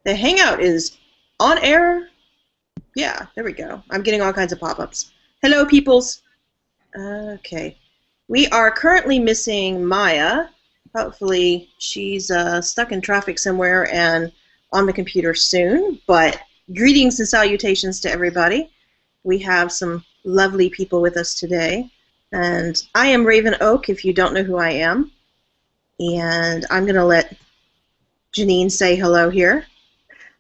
The Hangout is on air. Yeah, there we go. I'm getting all kinds of pop-ups. Hello, peoples. Okay. We are currently missing Maya. Hopefully she's stuck in traffic somewhere and on the computer soon. But greetings and salutations to everybody. We have some lovely people with us today. And I am Raven Oak, if you don't know who I am. And I'm going to let Janine say hello here.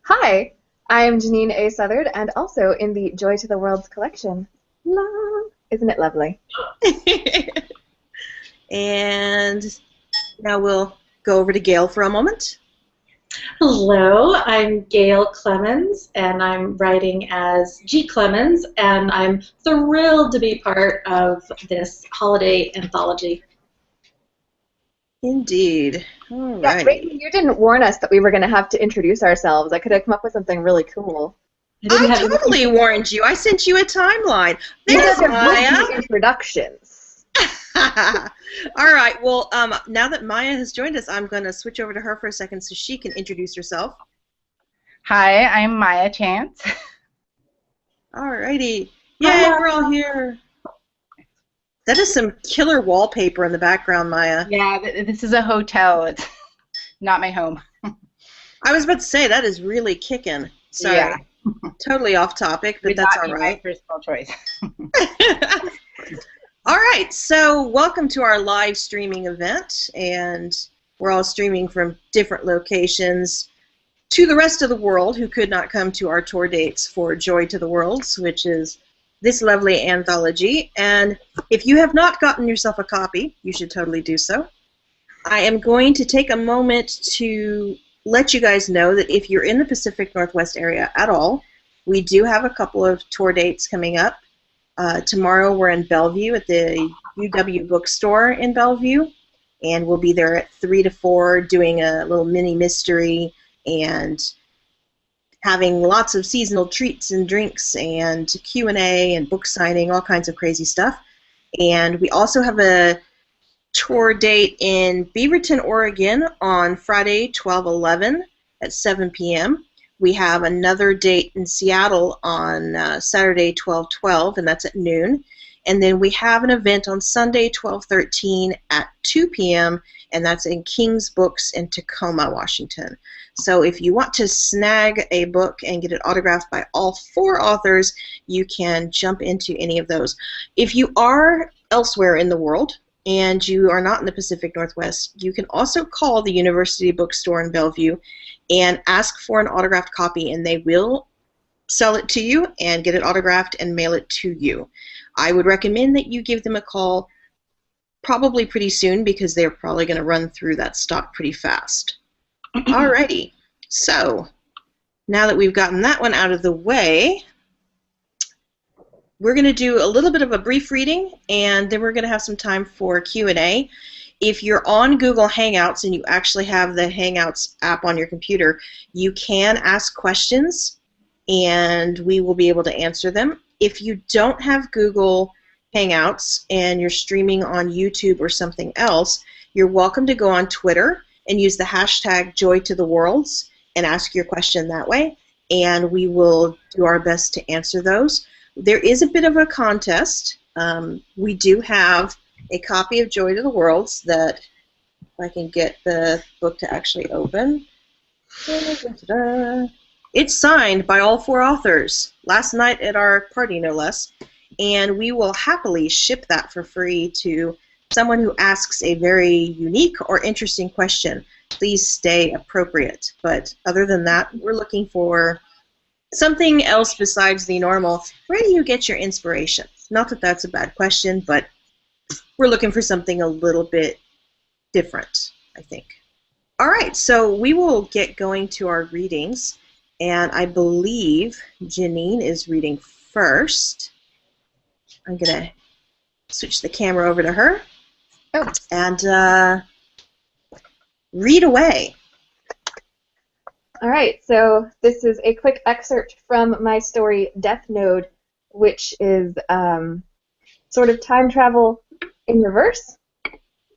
Hi, I'm Janine A. Southard, and also in the Joy to the Worlds collection. Isn't it lovely? And now we'll go over to Gail for a moment. Hello, I'm Gail Clemens, and I'm writing as G. Clemens, and I'm thrilled to be part of this holiday anthology. Indeed. All Yeah, right. Rachel, you didn't warn us that we were going to have to introduce ourselves. I could have come up with something really cool. I totally warned you. I sent you a timeline. There's Maya. Introductions. All right. Well, now that Maya has joined us, I'm going to switch over to her for a second so she can introduce herself. Hi, I'm Maya Chance. All righty. Yay, we're all here. That is some killer wallpaper in the background, Maya. Yeah, this is a hotel. It's not my home. I was about to say, that is really kicking. Sorry. Yeah. Totally off topic, but that's all right. Personal choice. All right, so welcome to our live streaming event, and we're all streaming from different locations to the rest of the world who could not come to our tour dates for Joy to the Worlds, which is this lovely anthology. And if you have not gotten yourself a copy, you should totally do so. I am going to take a moment to let you guys know that if you're in the Pacific Northwest area at all, we do have a couple of tour dates coming up. Tomorrow we're in Bellevue at the UW bookstore in Bellevue, and we'll be there at 3 to 4 doing a little mini mystery and having lots of seasonal treats and drinks and Q&A and book signing, all kinds of crazy stuff. And we also have a tour date in Beaverton, Oregon on Friday, 12/11 at 7 p.m. We have another date in Seattle on Saturday, 12/12, and that's at noon. And then we have an event on Sunday, 12/13 at 2 p.m., and that's in King's Books in Tacoma, Washington. So if you want to snag a book and get it autographed by all 4 authors, you can jump into any of those. If you are elsewhere in the world and you are not in the Pacific Northwest, you can also call the University Bookstore in Bellevue and ask for an autographed copy, and they will sell it to you and get it autographed and mail it to you. I would recommend that you give them a call probably pretty soon because they're probably going to run through that stock pretty fast. Alrighty, so now that we've gotten that one out of the way, we're going to do a little bit of a brief reading, and then we're going to have some time for Q&A. If you're on Google Hangouts and you actually have the Hangouts app on your computer, you can ask questions, and we will be able to answer them. If you don't have Google Hangouts and you're streaming on YouTube or something else, you're welcome to go on Twitter and use the hashtag #JoyToTheWorlds and ask your question that way, and we will do our best to answer those. There is a bit of a contest. We do have a copy of Joy to the Worlds that, if I can get the book to actually open. It's signed by all 4 authors last night at our party, no less, and we will happily ship that for free to someone who asks a very unique or interesting question. Please stay appropriate. But other than that, we're looking for something else besides the normal, where do you get your inspiration? Not that that's a bad question, but we're looking for something a little bit different, I think. All right, so we will get going to our readings, and I believe Janine is reading first. I'm going to switch the camera over to her and read away. All right, so this is a quick excerpt from my story Death Node, which is sort of time travel in reverse.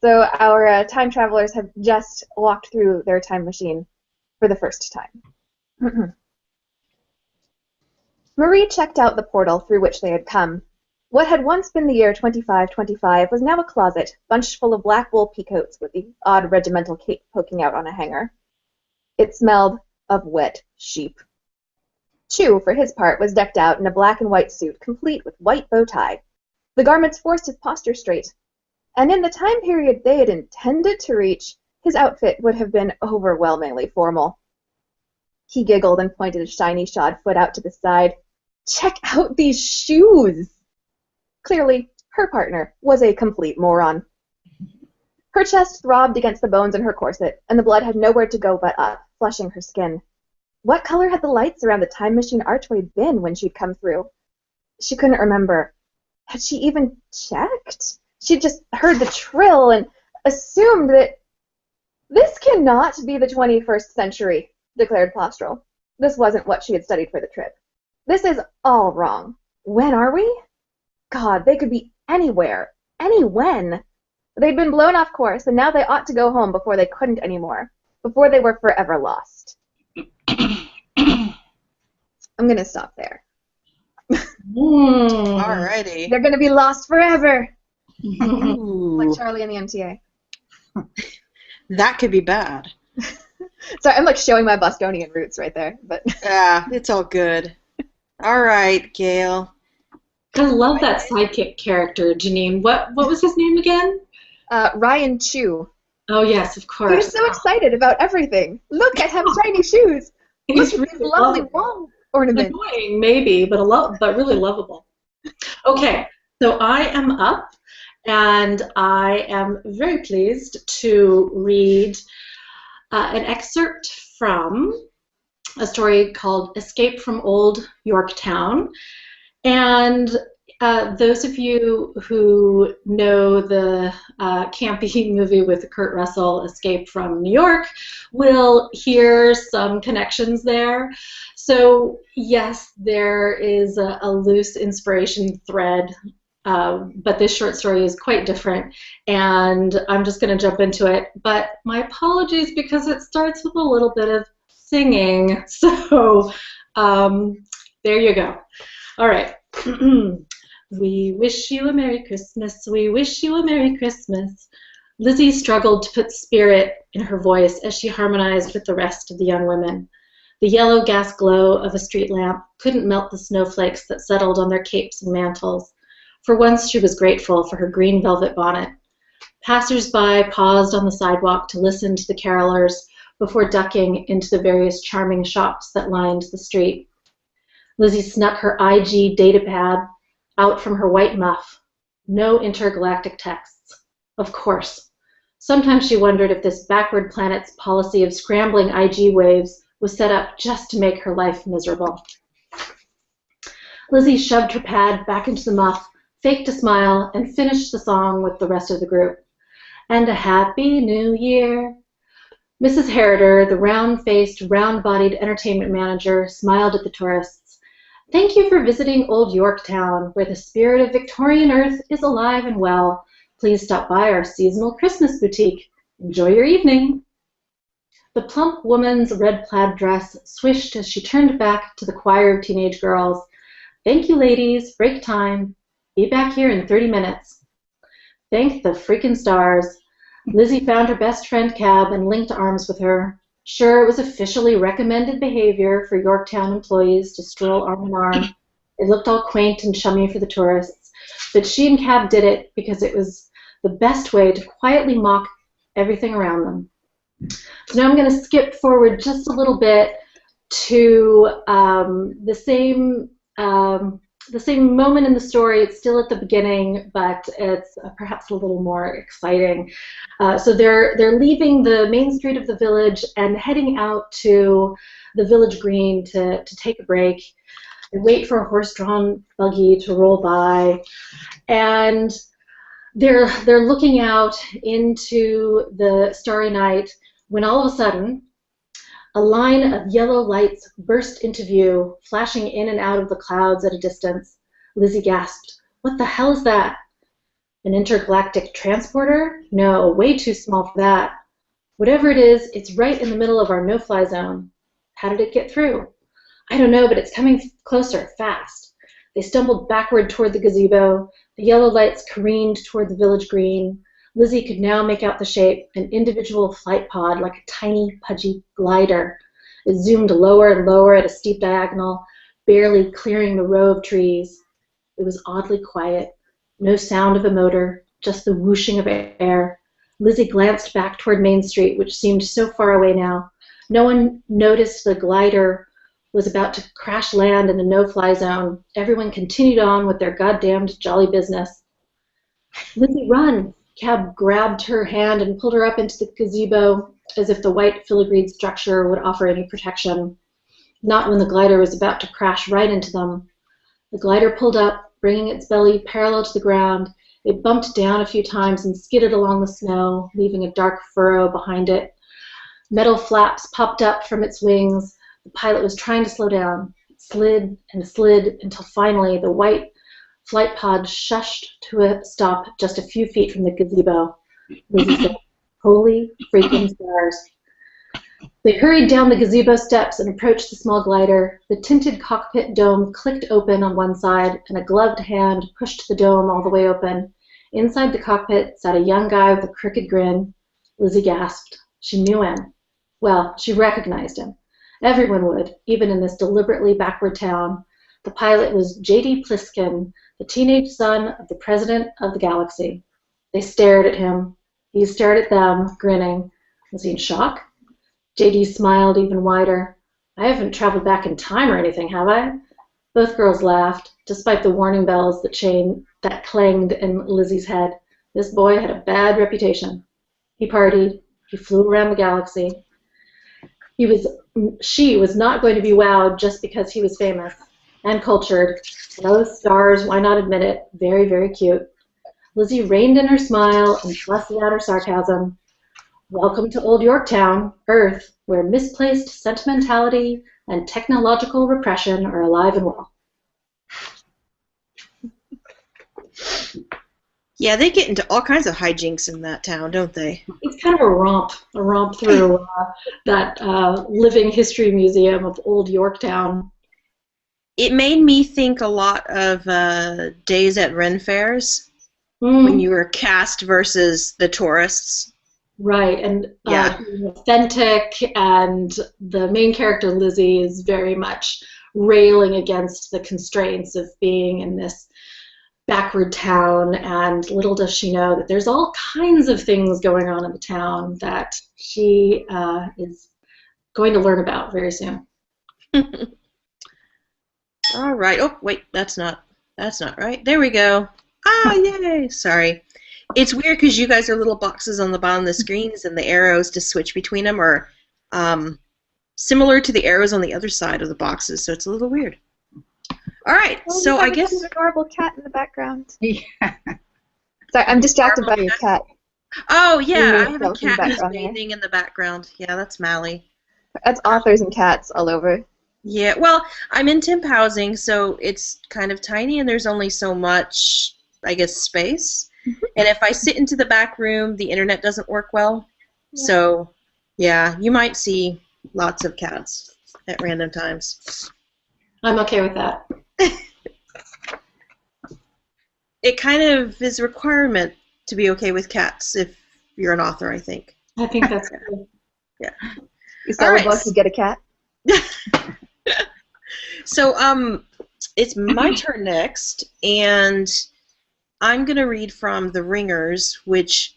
So our time travelers have just walked through their time machine for the first time. Marie checked out the portal through which they had come. What had once been the year 2525 was now a closet, bunched full of black wool peacoats with the odd regimental cape poking out on a hanger. It smelled of wet sheep. Chu, for his part, was decked out in a black and white suit, complete with white bow tie. The garments forced his posture straight, and in the time period they had intended to reach, his outfit would have been overwhelmingly formal. He giggled and pointed a shiny shod foot out to the side. Check out these shoes! Clearly, her partner was a complete moron. Her chest throbbed against the bones in her corset, and the blood had nowhere to go but up, flushing her skin. What color had the lights around the time machine archway been when she'd come through? She couldn't remember. Had she even checked? She'd just heard the trill and assumed that this cannot be the 21st century, declared Postrel. This wasn't what she had studied for the trip. This is all wrong. When are we? God, they could be anywhere, any when. They'd been blown off course, and now they ought to go home before they couldn't anymore, before they were forever lost. I'm going to stop there. Alrighty. They're going to be lost forever. Ooh. Like Charlie and the MTA. That could be bad. Sorry, I'm like showing my Bostonian roots right there. But Yeah, it's all good. All right, Gail. I love that sidekick character, Janine. What was his name again? Ryan Chu. Oh, yes, of course. He's so excited about everything. Look, I have shiny shoes. He's Look at really these lovely lovable. wall ornaments. Annoying, maybe, but really lovable. Okay, so I am up, and I am very pleased to read an excerpt from a story called Escape from Old Yorktown. And those of you who know the campy movie with Kurt Russell, Escape from New York, will hear some connections there. So yes, there is a loose inspiration thread, but this short story is quite different, and I'm just going to jump into it. But my apologies because it starts with a little bit of singing, so there you go. All right. We wish you a Merry Christmas. We wish you a Merry Christmas. Lizzie struggled to put spirit in her voice as she harmonized with the rest of the young women. The yellow gas glow of a street lamp couldn't melt the snowflakes that settled on their capes and mantles. For once she was grateful for her green velvet bonnet. Passers-by paused on the sidewalk to listen to the carolers before ducking into the various charming shops that lined the street. Lizzie snuck her IG datapad out from her white muff. No intergalactic texts. Of course. Sometimes she wondered if this backward planet's policy of scrambling IG waves was set up just to make her life miserable. Lizzie shoved her pad back into the muff, faked a smile, and finished the song with the rest of the group. And a happy new year. Mrs. Harrider, the round-faced, round-bodied entertainment manager, smiled at the tourists. Thank you for visiting Old Yorktown, where the spirit of Victorian Earth is alive and well. Please stop by our seasonal Christmas boutique. Enjoy your evening. The plump woman's red plaid dress swished as she turned back to the choir of teenage girls. Thank you, ladies. Break time. Be back here in 30 minutes. Thank the freaking stars. Lizzie found her best friend Cab and linked arms with her. Sure, it was officially recommended behavior for Yorktown employees to stroll arm in arm. It looked all quaint and chummy for the tourists, but she and Cab did it because it was the best way to quietly mock everything around them. So now I'm going to skip forward just a little bit to the same moment in the story. It's still at the beginning, but it's perhaps a little more exciting. So they're leaving the main street of the village and heading out to the village green to take a break. They wait for a horse-drawn buggy to roll by, and they're looking out into the starry night when all of a sudden a line of yellow lights burst into view, flashing in and out of the clouds at a distance. Lizzie gasped. What the hell is that? An intergalactic transporter? No, way too small for that. Whatever it is, it's right in the middle of our no-fly zone. How did it get through? I don't know, but it's coming closer, fast. They stumbled backward toward the gazebo. The yellow lights careened toward the village green. Lizzie could now make out the shape, an individual flight pod like a tiny, pudgy glider. It zoomed lower and lower at a steep diagonal, barely clearing the row of trees. It was oddly quiet. No sound of a motor, just the whooshing of air. Lizzie glanced back toward Main Street, which seemed so far away now. No one noticed the glider was about to crash land in a no-fly zone. Everyone continued on with their goddamned jolly business. Lizzie, run! Cab grabbed her hand and pulled her up into the gazebo as if the white filigreed structure would offer any protection. Not when the glider was about to crash right into them. The glider pulled up, bringing its belly parallel to the ground. It bumped down a few times and skidded along the snow, leaving a dark furrow behind it. Metal flaps popped up from its wings. The pilot was trying to slow down. It slid and slid until finally the white flight pod shushed to a stop just a few feet from the gazebo. Lizzie said, "Holy freaking stars." They hurried down the gazebo steps and approached the small glider. The tinted cockpit dome clicked open on one side, and a gloved hand pushed the dome all the way open. Inside the cockpit sat a young guy with a crooked grin. Lizzie gasped. She knew him. Well, she recognized him. Everyone would, even in this deliberately backward town. The pilot was J.D. Pliskin, the teenage son of the president of the galaxy. They stared at him. He stared at them, grinning. Was he in shock? J.D. smiled even wider. "I haven't traveled back in time or anything, have I?" Both girls laughed, despite the warning bells that clanged in Lizzie's head. This boy had a bad reputation. He partied. He flew around the galaxy. She was not going to be wowed just because he was famous and cultured. No stars, why not admit it? Very, very cute. Lizzie reined in her smile and blusted out her sarcasm. Welcome to Old Yorktown, Earth, where misplaced sentimentality and technological repression are alive and well. Yeah, they get into all kinds of hijinks in that town, don't they? It's kind of a romp through that living history museum of Old Yorktown. It made me think a lot of days at Ren fairs when you were cast versus the tourists. Right, and yeah. Authentic, and the main character Lizzie is very much railing against the constraints of being in this backward town, and little does she know that there's all kinds of things going on in the town that she is going to learn about very soon. All right. Oh, wait, that's not right. There we go. Ah, yay! Sorry. It's weird because you guys are little boxes on the bottom of the screens, and the arrows to switch between them are similar to the arrows on the other side of the boxes, so it's a little weird. All right, well, so I guess... There's an adorable cat in the background. Yeah. Sorry, I'm distracted by your cat. Oh, yeah, I have a in the cat who's background there. bathing in the background. Yeah, that's Mally. That's authors and cats all over. Yeah, well, I'm in temp housing, so it's kind of tiny, and there's only so much, I guess, space. And if I sit into the back room, the internet doesn't work well. Yeah. So, yeah, you might see lots of cats at random times. I'm okay with that. It kind of is a requirement to be okay with cats if you're an author, I think. I think that's good. Yeah. You sell a book, you get a cat. So, it's my turn next, and I'm going to read from The Ringers, which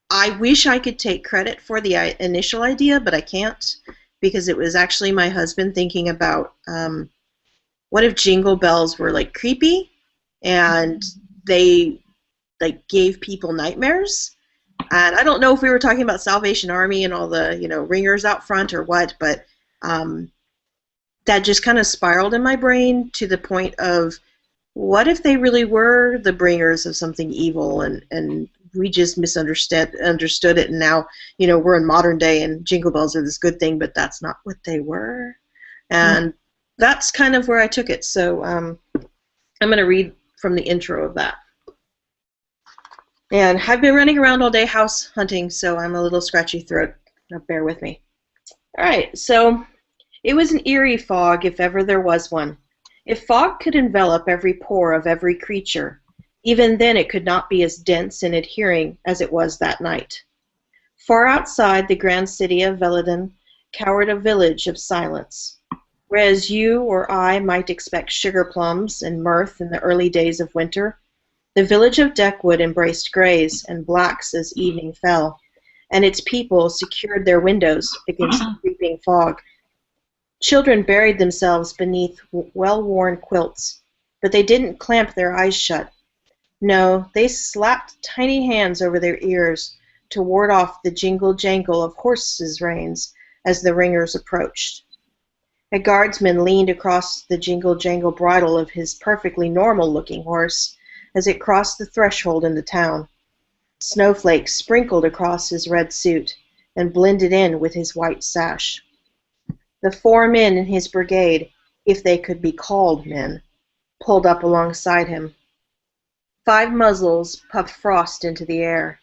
I wish I could take credit for the initial idea, but I can't, because it was actually my husband thinking about what if Jingle Bells were, like, creepy, and they, like, gave people nightmares. And I don't know if we were talking about Salvation Army and all the, ringers out front or what, but that just kind of spiraled in my brain to the point of, what if they really were the bringers of something evil, and we just understood it, and now, we're in modern day, and Jingle Bells are this good thing, but that's not what they were. And that's kind of where I took it. So I'm going to read from the intro of that. And I've been running around all day house hunting, so I'm a little scratchy throat. Now bear with me. All right, so It was an eerie fog, if ever there was one. If fog could envelop every pore of every creature, even then it could not be as dense and adhering as it was that night. Far outside the grand city of BELLEVUE cowered a village of silence. Whereas you or I might expect sugar plums and mirth in the early days of winter, the village of Deckwood embraced grays and blacks as evening fell, and its people secured their windows against the creeping fog. Children buried themselves beneath well-worn quilts, but they didn't clamp their eyes shut. No, they slapped tiny hands over their ears to ward off the jingle-jangle of horses' reins as the ringers approached. A guardsman leaned across the jingle-jangle bridle of his perfectly normal-looking horse as it crossed the threshold in the town. Snowflakes sprinkled across his red suit and blended in with his white sash. The 4 men in his brigade, if they could be called men, pulled up alongside him. 5 muzzles puffed frost into the air.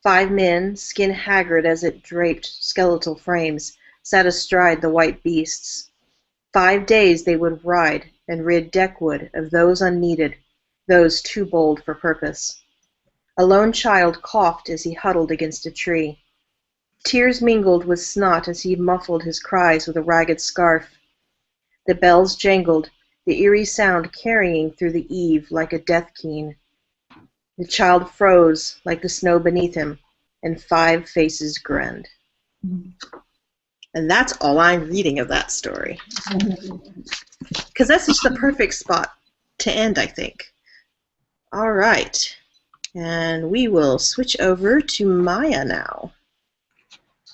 5 men, skin haggard as it draped skeletal frames, sat astride the white beasts. 5 days they would ride and rid Deckwood of those unneeded, those too bold for purpose. A lone child coughed as he huddled against a tree. Tears mingled with snot as he muffled his cries with a ragged scarf. The bells jangled, the eerie sound carrying through the eve like a death keen. The child froze like the snow beneath him, and 5 faces grinned. And that's all I'm reading of that story. Because that's just the perfect spot to end, I think. All right. And we will switch over to Maya now.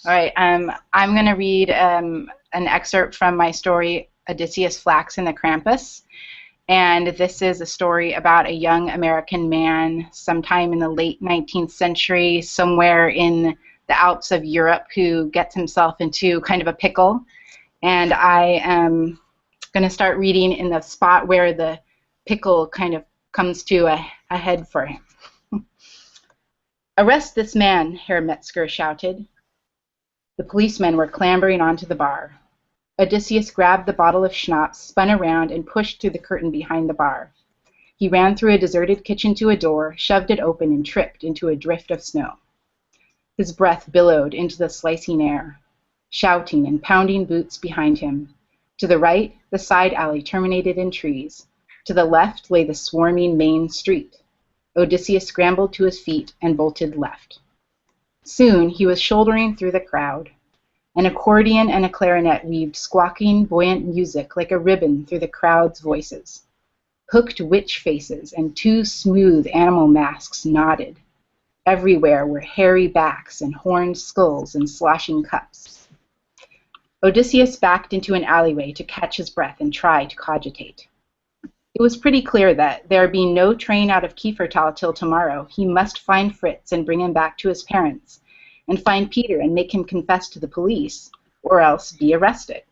All right, I'm going to read an excerpt from my story, Odysseus Flax and the Krampus. And this is a story about a young American man sometime in the late 19th century, somewhere in the Alps of Europe, who gets himself into kind of a pickle. And I am going to start reading in the spot where the pickle kind of comes to a head for him. "Arrest this man," Herr Metzger shouted. The policemen were clambering onto the bar. Odysseus grabbed the bottle of schnapps, spun around, and pushed through the curtain behind the bar. He ran through a deserted kitchen to a door, shoved it open, and tripped into a drift of snow. His breath billowed into the slicing air, shouting and pounding boots behind him. To the right, the side alley terminated in trees. To the left lay the swarming main street. Odysseus scrambled to his feet and bolted left. Soon he was shouldering through the crowd. An accordion and a clarinet weaved squawking, buoyant music like a ribbon through the crowd's voices. Hooked witch faces and 2 smooth animal masks nodded. Everywhere were hairy backs and horned skulls and sloshing cups. Odysseus backed into an alleyway to catch his breath and try to cogitate. It was pretty clear that, there being no train out of Kiefertal till tomorrow, he must find Fritz and bring him back to his parents, and find Peter and make him confess to the police, or else be arrested.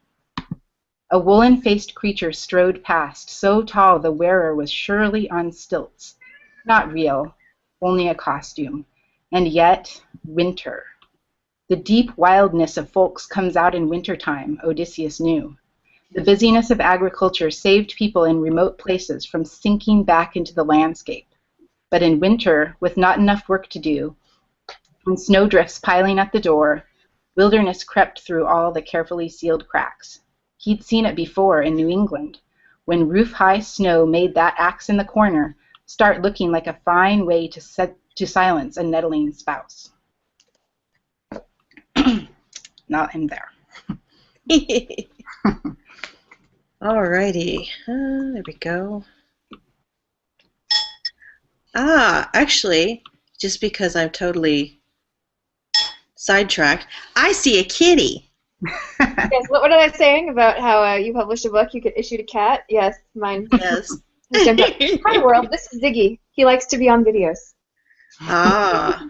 A woolen-faced creature strode past, so tall the wearer was surely on stilts. Not real, only a costume. And yet, winter. The deep wildness of folks comes out in wintertime, Odysseus knew. The busyness of agriculture saved people in remote places from sinking back into the landscape. But in winter, with not enough work to do, and snowdrifts piling at the door, wilderness crept through all the carefully sealed cracks. He'd seen it before in New England, when roof-high snow made that axe in the corner start looking like a fine way to silence a nettling spouse. Not in there. Alrighty, there we go. Actually, just because I'm totally sidetracked, I see a kitty. Yes, what was I saying about how you published a book, you could issue a cat? Yes, mine. Yes. Hi, world, this is Ziggy. He likes to be on videos. Ah.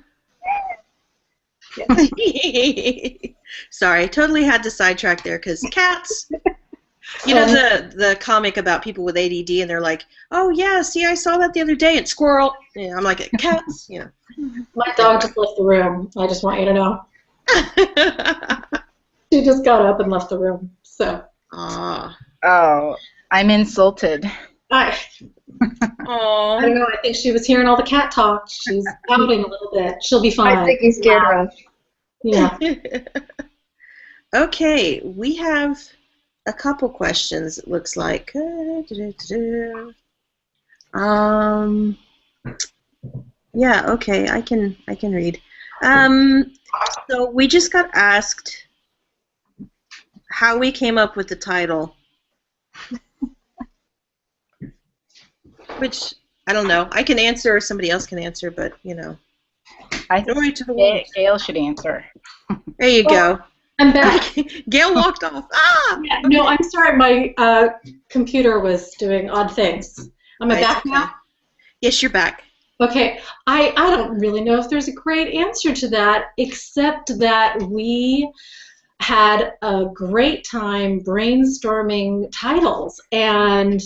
Yes. Sorry, totally had to sidetrack there because cats. You know the comic about people with ADD and they're like, oh yeah, see, I saw that the other day. It's squirrel. Yeah, I'm like, cats. You know. My dog just left the room. I just want you to know. She just got up and left the room. So. Ah. Oh, I'm insulted. I don't know. I think she was hearing all the cat talk. She's pouting a little bit. She'll be fine. I think he scared her off. Yeah. Okay, we have a couple questions. It looks like. Yeah. Okay, I can read. So we just got asked how we came up with the title, which I don't know. I can answer, or somebody else can answer, but you know. I think To the world. Gail should answer. There you go. I'm back. Gail walked off. Ah! Yeah, no, I'm sorry. My computer was doing odd things. Am I back now? Yes, you're back. Okay. I don't really know if there's a great answer to that, except that we had a great time brainstorming titles. And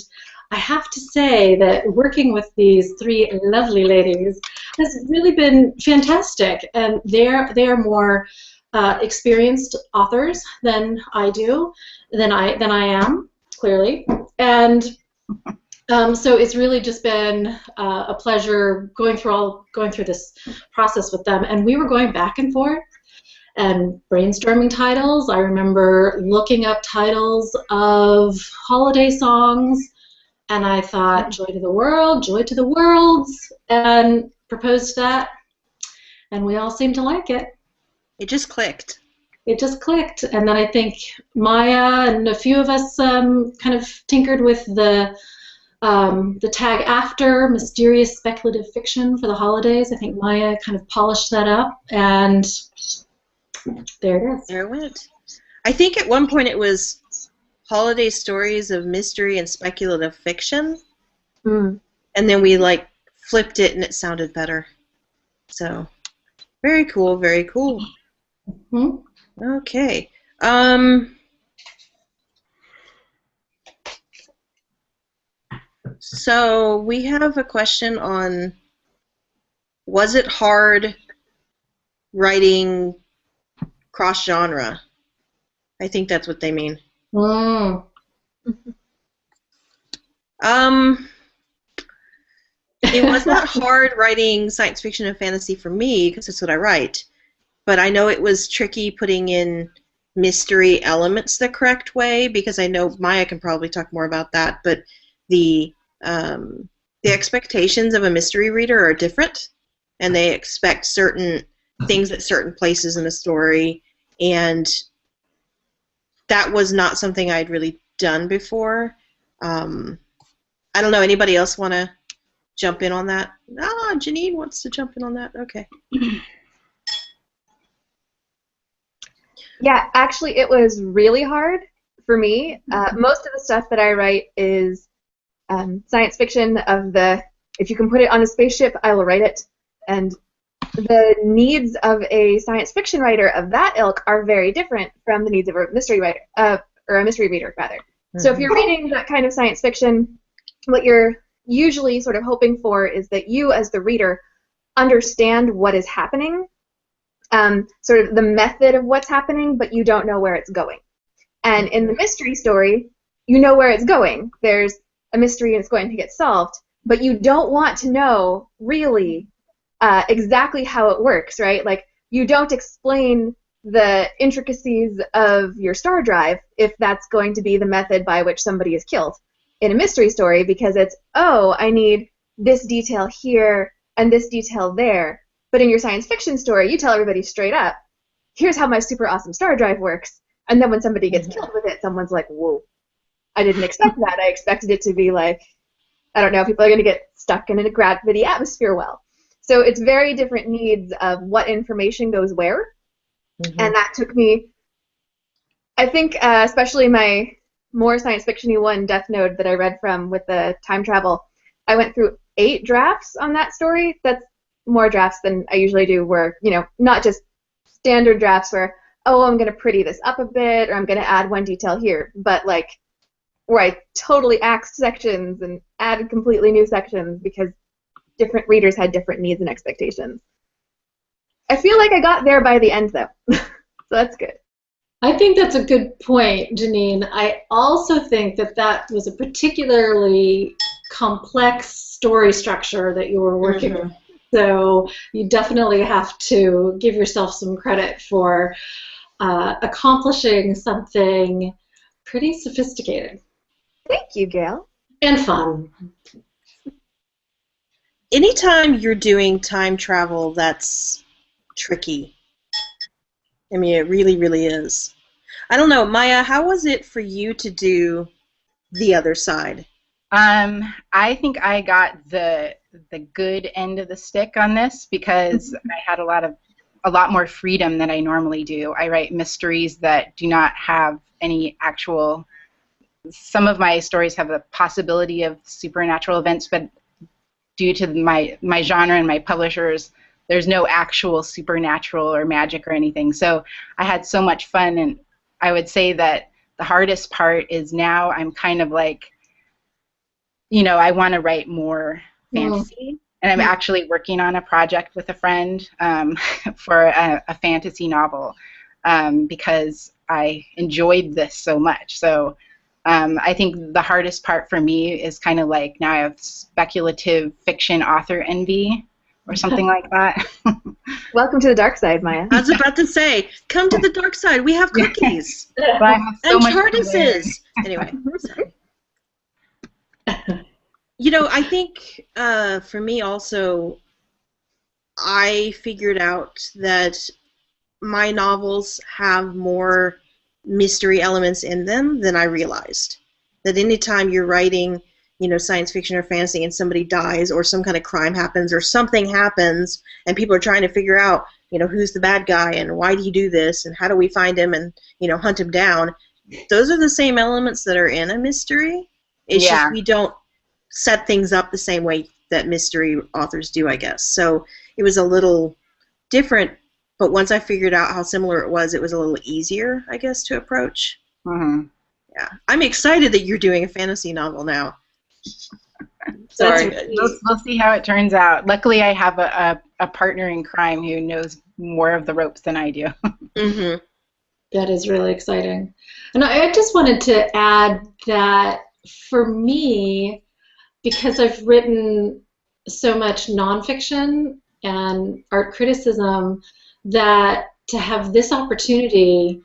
I have to say that working with these three lovely ladies has really been fantastic. And they're more experienced authors than I am, clearly. And so it's really just been a pleasure going through this process with them. And we were going back and forth and brainstorming titles. I remember looking up titles of holiday songs, and I thought Joy to the World, Joy to the Worlds, and proposed that, and we all seemed to like it. It just clicked. It just clicked, and then I think Maya and a few of us kind of tinkered with the tag after, mysterious speculative fiction for the holidays. I think Maya kind of polished that up, and there it is. There it went. I think at one point it was holiday stories of mystery and speculative fiction, and then we like flipped it and it sounded better. So very cool, very cool. Okay. So we have a question on, was it hard writing cross-genre? I think that's what they mean. It was not hard writing science fiction and fantasy for me, because that's what I write. But I know it was tricky putting in mystery elements the correct way, because I know Maya can probably talk more about that, but the expectations of a mystery reader are different, and they expect certain things at certain places in the story, and that was not something I'd really done before. I don't know, anybody else want to jump in on that? Ah, Janine wants to jump in on that. Okay. Yeah, actually, it was really hard for me. Most of the stuff that I write is science fiction of the, if you can put it on a spaceship, I will write it. And the needs of a science fiction writer of that ilk are very different from the needs of a mystery writer, or a mystery reader, rather. So if you're reading that kind of science fiction, what you're usually sort of hoping for is that you, as the reader, understand what is happening, sort of the method of what's happening, but you don't know where it's going. And in the mystery story, you know where it's going. There's a mystery and it's going to get solved, but you don't want to know, really, exactly how it works, right? Like, you don't explain the intricacies of your star drive if that's going to be the method by which somebody is killed in a mystery story, because it's, oh, I need this detail here and this detail there. But in your science fiction story, you tell everybody straight up, here's how my super awesome star drive works. And then when somebody gets killed with it, someone's like, whoa, I didn't expect that. I expected it to be like, I don't know, people are going to get stuck in a gravity atmosphere well. So it's very different needs of what information goes where. And that took me, I think, especially my more science fiction-y one, Death Node, that I read from with the time travel, I went through 8 drafts on that story. That's more drafts than I usually do, where, you know, not just standard drafts where, oh, I'm going to pretty this up a bit, or I'm going to add one detail here, but like where I totally axed sections and added completely new sections because different readers had different needs and expectations. I feel like I got there by the end, though, so that's good. I think that's a good point, Janine. I also think that that was a particularly complex story structure that you were working with. Mm-hmm. So you definitely have to give yourself some credit for accomplishing something pretty sophisticated Thank you, Gail. and fun. Anytime you're doing time travel, that's tricky. I mean, it really, really is. I don't know, Maya, how was it for you to do the other side? I think I got the good end of the stick on this because I had a lot more freedom than I normally do. I write mysteries that do not have any actual. Some of my stories have the possibility of supernatural events, but due to my genre and my publishers, there's no actual supernatural or magic or anything. So I had so much fun, and I would say that the hardest part is now I'm kind of like, I want to write more Mm. fantasy, and I'm actually working on a project with a friend for a fantasy novel because I enjoyed this so much. So I think the hardest part for me is kind of like now I have speculative fiction author envy or something like that. Welcome to the dark side, Maya. I was about to say, come to the dark side. We have cookies But I have so and much to learn. TARDISes. Anyway, sorry. I think for me also, I figured out that my novels have more mystery elements in them than I realized. That anytime you're writing, science fiction or fantasy and somebody dies or some kind of crime happens or something happens and people are trying to figure out, who's the bad guy and why do you do this and how do we find him and, hunt him down, those are the same elements that are in a mystery. It's just we don't set things up the same way that mystery authors do, I guess. So it was a little different, but once I figured out how similar it was a little easier, I guess, to approach. Mm-hmm. Yeah. I'm excited that you're doing a fantasy novel now. Sorry. We'll see how it turns out. Luckily, I have a partner in crime who knows more of the ropes than I do. Mm-hmm. That is really exciting. And I just wanted to add that for me, because I've written so much nonfiction and art criticism, that to have this opportunity,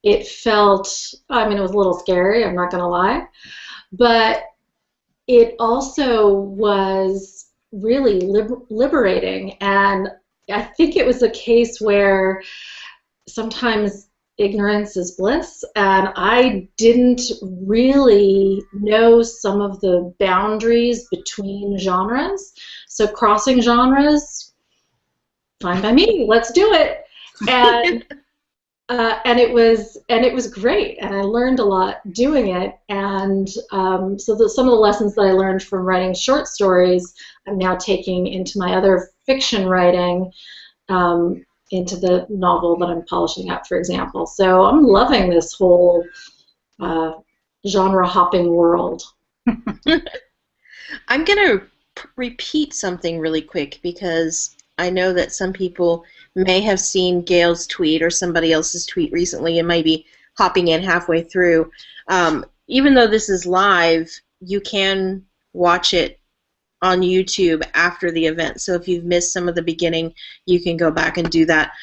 it felt, it was a little scary, I'm not going to lie, but it also was really liberating. And I think it was a case where sometimes ignorance is bliss, and I didn't really know some of the boundaries between genres. So crossing genres, fine by me. Let's do it. And it was great, and I learned a lot doing it. And so some of the lessons that I learned from writing short stories, I'm now taking into my other fiction writing. Into the novel that I'm polishing up, for example. So I'm loving this whole genre hopping world. I'm going to repeat something really quick because I know that some people may have seen Gail's tweet or somebody else's tweet recently and might be hopping in halfway through. Even though this is live, you can watch it on YouTube after the event. So if you've missed some of the beginning, you can go back and do that.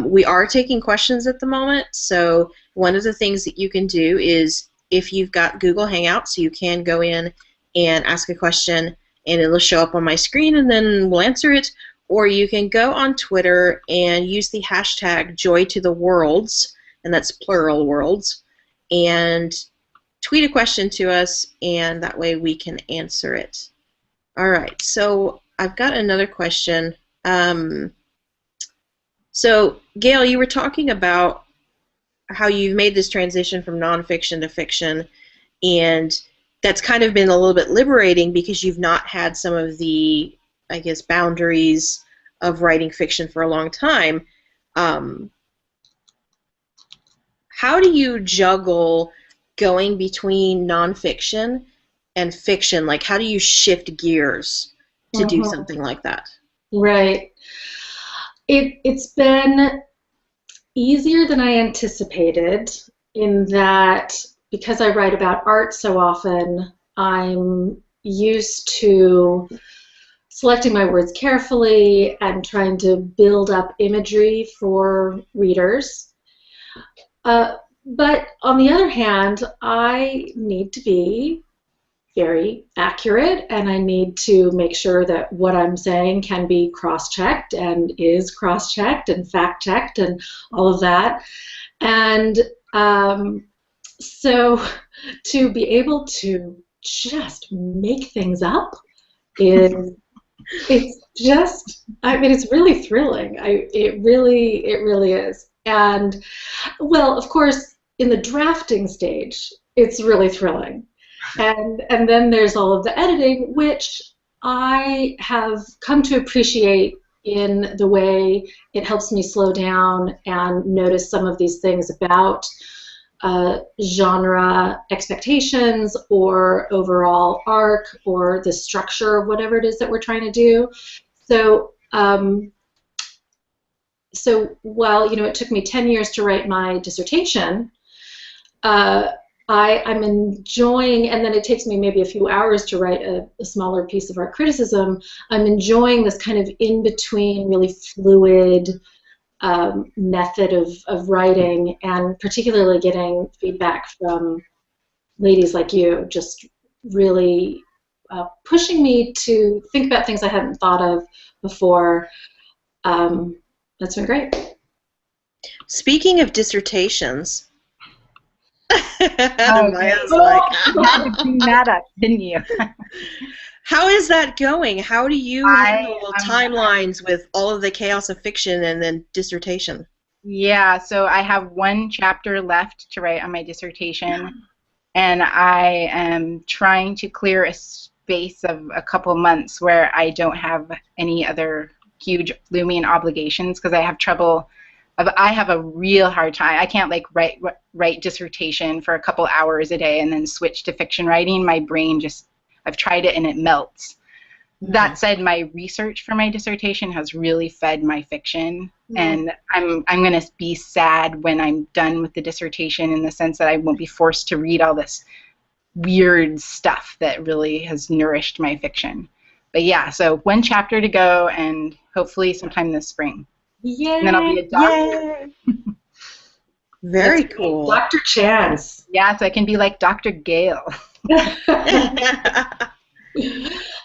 We are taking questions at the moment, so one of the things that you can do is if you've got Google Hangouts, you can go in and ask a question and it'll show up on my screen and then we'll answer it, or you can go on Twitter and use the hashtag #JoyToTheWorlds, and that's plural worlds, and tweet a question to us, and that way we can answer it. All right, so I've got another question. So, Gail, you were talking about how you've made this transition from nonfiction to fiction, and that's kind of been a little bit liberating because you've not had some of the, I guess, boundaries of writing fiction for a long time. How do you juggle going between nonfiction and fiction? Like, how do you shift gears to do something like that? Right. It's been easier than I anticipated in that because I write about art so often, I'm used to selecting my words carefully and trying to build up imagery for readers. But on the other hand, I need to be very accurate, and I need to make sure that what I'm saying can be cross-checked and is cross-checked and fact-checked and all of that. And so to be able to just make things up is it's just, I mean, it's really thrilling. It really is. And well, of course, in the drafting stage, it's really thrilling. And then there's all of the editing, which I have come to appreciate in the way it helps me slow down and notice some of these things about genre expectations or overall arc or the structure of whatever it is that we're trying to do. So, so while it took me 10 years to write my dissertation, I'm enjoying, and then it takes me maybe a few hours to write a smaller piece of art criticism. I'm enjoying this kind of in-between, really fluid method of writing, and particularly getting feedback from ladies like you, just really pushing me to think about things I hadn't thought of before. That's been great. Speaking of dissertations, Maya's like, you had to bring that up, didn't you? how is that going? How do you handle timelines with all of the chaos of fiction and then dissertation? Yeah, so I have one chapter left to write on my dissertation, and I am trying to clear a space of a couple months where I don't have any other huge looming obligations, because I have trouble. I have a real hard time. I can't like write dissertation for a couple hours a day and then switch to fiction writing. My brain just, I've tried it and it melts. Mm-hmm. That said, my research for my dissertation has really fed my fiction, and I'm going to be sad when I'm done with the dissertation, in the sense that I won't be forced to read all this weird stuff that really has nourished my fiction. But yeah, so one chapter to go, and hopefully sometime this spring. Yay! And then I'll be a doctor. Very cool. Dr. Chance. Yeah, so I can be like Dr. Gale.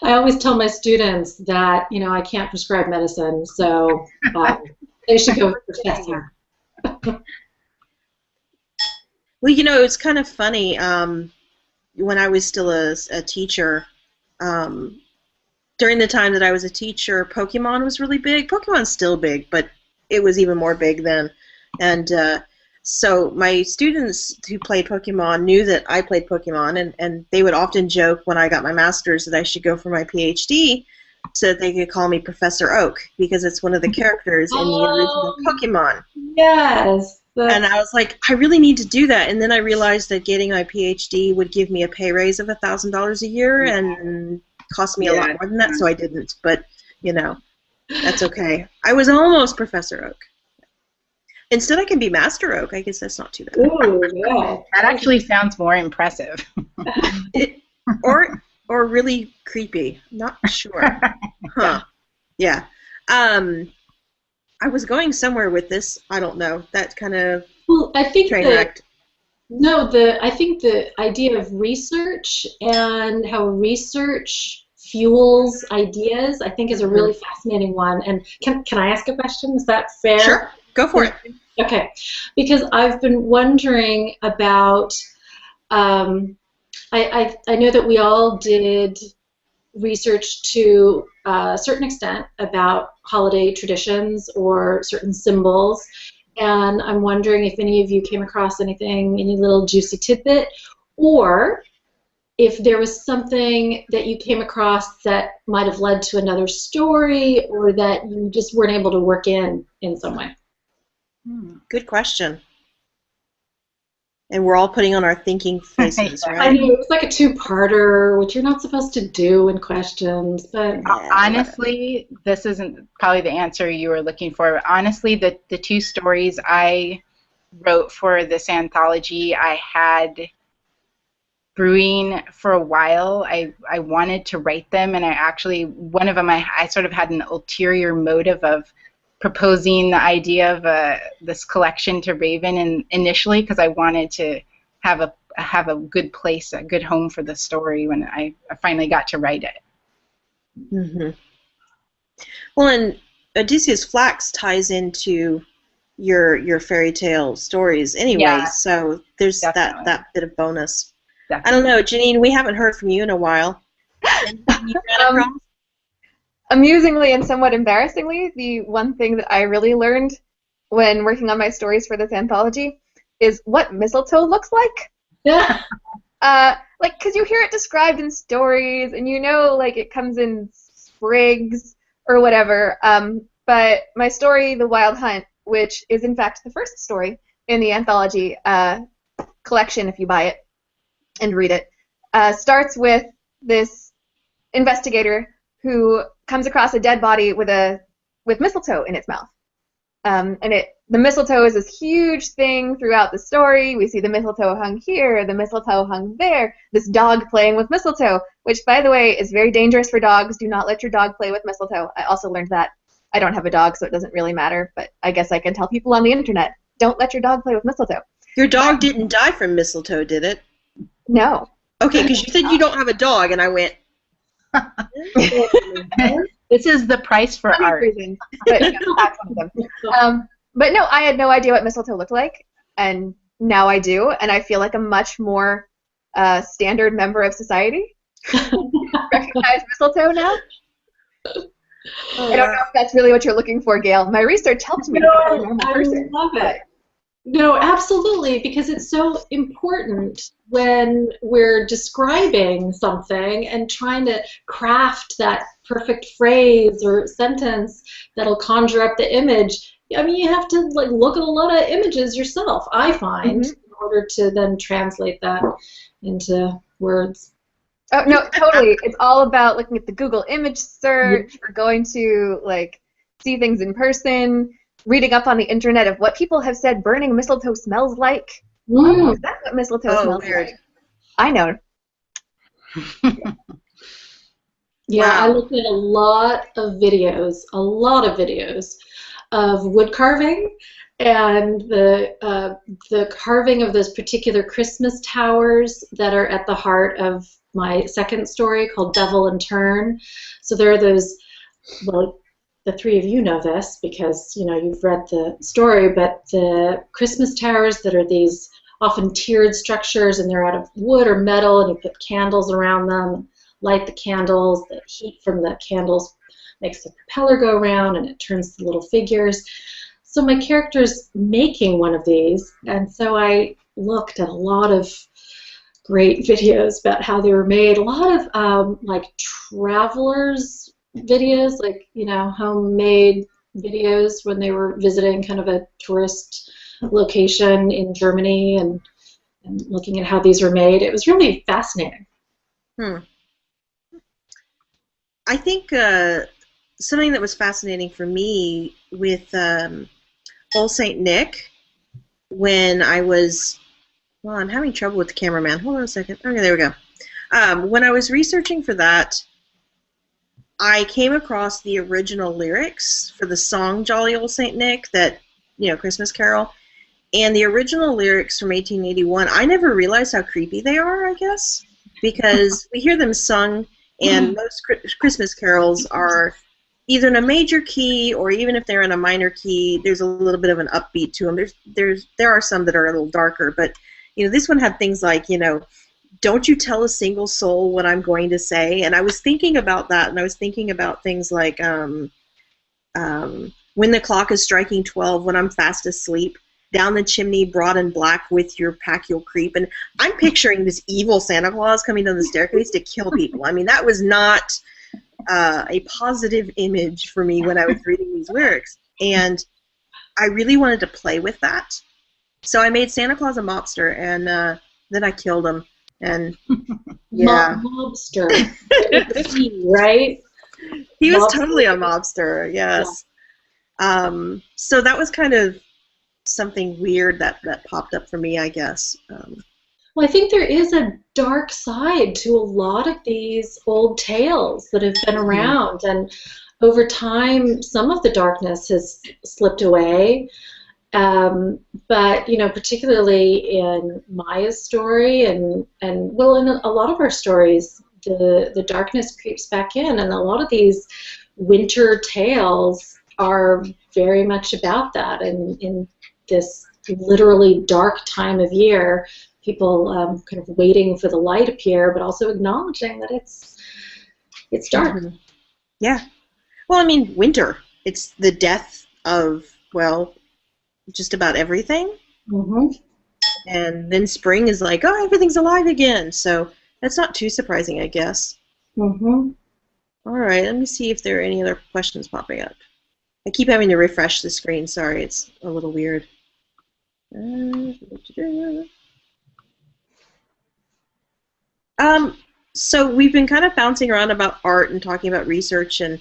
I always tell my students that, I can't prescribe medicine, so they should go with professor. Well, it's kind of funny. When I was still a teacher, during the time that I was a teacher, Pokemon was really big. Pokemon's still big, but it was even more big then. And so my students who played Pokemon knew that I played Pokemon, and they would often joke when I got my master's that I should go for my PhD so that they could call me Professor Oak, because it's one of the characters in the original Pokemon. Yes. And I was like, I really need to do that. And then I realized that getting my PhD would give me a pay raise of $1,000 a year and cost me a lot more than that, so I didn't. But, that's okay. I was almost Professor Oak. Instead, I can be Master Oak. I guess that's not too bad. Ooh, yeah. That actually sounds more impressive. Or really creepy. Not sure. Huh. Yeah. I was going somewhere with this. I don't know. That kind of train wrecked. No, I think the idea of research and how research fuels ideas, I think, is a really fascinating one. And can I ask a question? Is that fair? Sure. Go for it. Okay. Because I've been wondering about, I know that we all did research to a certain extent about holiday traditions or certain symbols, and I'm wondering if any of you came across anything, any little juicy tidbit, or if there was something that you came across that might have led to another story, or that you just weren't able to work in some way. Good question. And we're all putting on our thinking faces, Yeah. I right? know it was like a two-parter, which you're not supposed to do in questions, but Yeah, Honestly, this isn't probably the answer you were looking for. Honestly, the two stories I wrote for this anthology, I had brewing for a while. I wanted to write them, and I actually, one of them, I sort of had an ulterior motive of proposing the idea of this collection to Raven, and initially because I wanted to have a good place, a good home for the story when I finally got to write it. hmm Well, and Odysseus Flax ties into your fairy tale stories anyway, Yeah, so there's definitely. that bit of bonus. I don't Definitely. know, Janine, we haven't heard from you in a while. Anything you ran Um, across? Amusingly and somewhat embarrassingly, the one thing that I really learned when working on my stories for this anthology is what mistletoe looks like. yeah. Like, because you hear it described in stories, and you know, like, it comes in sprigs or whatever. But my story, The Wild Hunt, which is in fact the first story in the anthology collection, if you buy it and read it, starts with this investigator who comes across a dead body with mistletoe in its mouth. And the mistletoe is this huge thing throughout the story. We see the mistletoe hung here, the mistletoe hung there, this dog playing with mistletoe, which, by the way, is very dangerous for dogs. Do not let your dog play with mistletoe. I also learned that. I don't have a dog, so it doesn't really matter, but I guess I can tell people on the internet, don't let your dog play with mistletoe. Your dog didn't die from mistletoe, did it? No. Okay, because you said you don't have a dog, and I went, This is the price for Funny art. reasons, but that's one of them. But no, I had no idea what mistletoe looked like, and now I do, and I feel like a much more standard member of society. Recognize mistletoe now. I don't know if that's really what you're looking for, Gail. My research helps me become a normal I person. love it. No, absolutely, because it's so important when we're describing something and trying to craft that perfect phrase or sentence that'll conjure up the image. I mean, you have to like look at a lot of images yourself, I find, in order to then translate that into words. Oh no, totally. It's all about looking at the Google image search or going to like see things in person, reading up on the internet of what people have said burning mistletoe smells like. Oh, is that what mistletoe smells weird. like? I know. Yeah, Wow. I looked at a lot of videos of wood carving and the carving of those particular Christmas towers that are at the heart of my second story called Devil and Turn. So there are those, well, the three of you know this because you know you've read the story, but the Christmas towers that are these often tiered structures and they're out of wood or metal and you put candles around them, light the candles, the heat from the candles makes the propeller go around and it turns the little figures. So my character's making one of these, and so I looked at a lot of great videos about how they were made, a lot of like travelers videos, like, you know, homemade videos when they were visiting kind of a tourist location in Germany and looking at how these were made. It was really fascinating. I think something that was fascinating for me with Old Saint Nick when I was, well, I'm having trouble with the cameraman. Hold on a second. Okay, there we go. When I was researching for that, I came across the original lyrics for the song Jolly Old Saint Nick, that, you know, Christmas Carol, and the original lyrics from 1881. I never realized how creepy they are, I guess, because we hear them sung, and most Christmas carols are either in a major key or even if they're in a minor key, there's a little bit of an upbeat to them. There are some that are a little darker, but you know, this one had things like, you know, don't you tell a single soul what I'm going to say. And I was thinking about that, and I was thinking about things like when the clock is striking 12, when I'm fast asleep, down the chimney, broad and black, with your pack you'll creep. And I'm picturing this evil Santa Claus coming down the staircase to kill people. I mean, that was not a positive image for me when I was reading these lyrics. And I really wanted to play with that. So I made Santa Claus a mobster, and then I killed him. And yeah, Mobster, right? he was Mobster. totally a mobster. Yes. So that was kind of something weird that popped up for me, I guess. Well, I think there is a dark side to a lot of these old tales that have been around, and over time, some of the darkness has slipped away. But particularly in Maya's story, and well, in a lot of our stories, the darkness creeps back in, and a lot of these winter tales are very much about that. And in this literally dark time of year, people kind of waiting for the light appear, but also acknowledging that it's dark. Mm-hmm. Yeah. Well, I mean, winter. It's the death of, well, just about everything. Mm-hmm. And then spring is like, oh, everything's alive again. So that's not too surprising, I guess. Mm-hmm. All right, let me see if there are any other questions popping up. I keep having to refresh the screen. Sorry, it's a little weird. So we've been kind of bouncing around about art and talking about research, and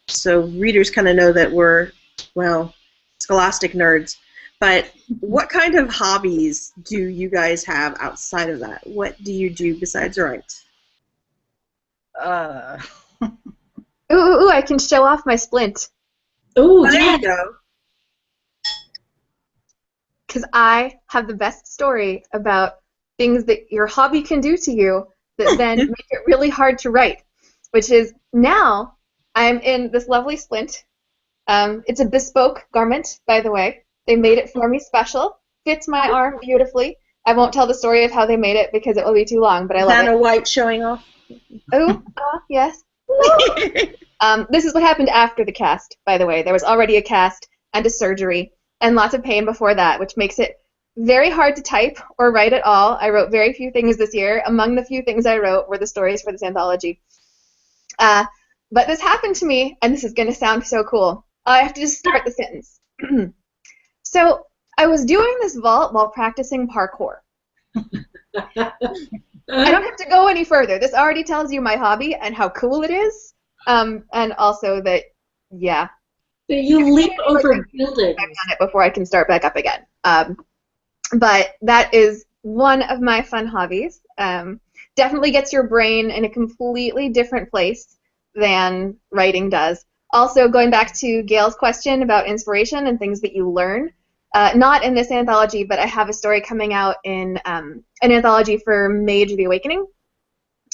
so readers kind of know that we're, well, scholastic nerds. But what kind of hobbies do you guys have outside of that? What do you do besides write? Ooh, I can show off my splint. Oh, There yeah. you go. Because I have the best story about things that your hobby can do to you that then make it really hard to write, which is now I'm in this lovely splint. It's a bespoke garment, by the way. They made it for me special. Fits my arm beautifully. I won't tell the story of how they made it because it will be too long, but I love it. Vanna White showing off. Oh, yes. This is what happened after the cast, by the way. There was already a cast and a surgery and lots of pain before that, which makes it very hard to type or write at all. I wrote very few things this year. Among the few things I wrote were the stories for this anthology. But this happened to me, and this is going to sound so cool. I have to just start the sentence. So I was doing this vault while practicing parkour. I don't have to go any further. This already tells you my hobby and how cool it is, and also that, yeah. You leap over buildings. I've done it before I can start back up again. But that is one of my fun hobbies. Definitely gets your brain in a completely different place than writing does. Also, going back to Gail's question about inspiration and things that you learn, not in this anthology, but I have a story coming out in an anthology for Mage the Awakening,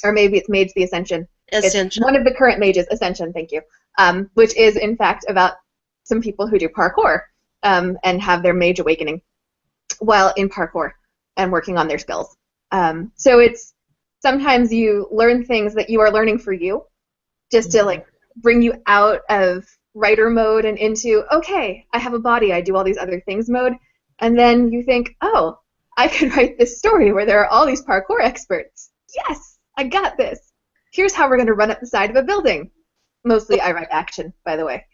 or maybe it's Mage the Ascension. Ascension. It's one of the current mages, Ascension, thank you, which is, in fact, about some people who do parkour and have their Mage Awakening while in parkour and working on their skills. So it's sometimes you learn things that you are learning for you, just to like bring you out of writer mode and into, okay, I have a body, I do all these other things mode, and then you think, oh, I could write this story where there are all these parkour experts. Yes, I got this. Here's how we're going to run up the side of a building. Mostly I write action, by the way.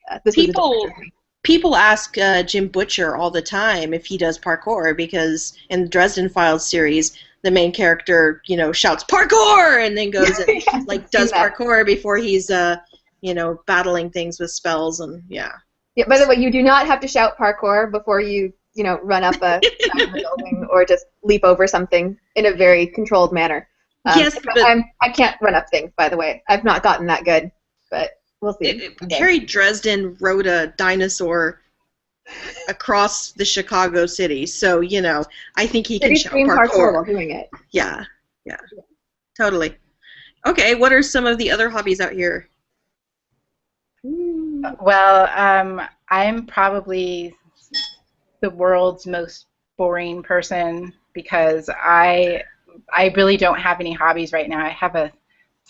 People ask Jim Butcher all the time if he does parkour, because in the Dresden Files series, the main character, shouts parkour and then goes and does parkour before he's battling things with spells and yeah. Yeah. By the way, you do not have to shout parkour before you run up a side of a building or just leap over something in a very controlled manner. Yes, but I can't run up things. By the way, I've not gotten that good, but we'll see. Harry Dresden rode a dinosaur across the Chicago city, so I think he can shout parkour while doing it. Yeah, totally. Okay, what are some of the other hobbies out here? Well, I'm probably the world's most boring person because I really don't have any hobbies right now. I have a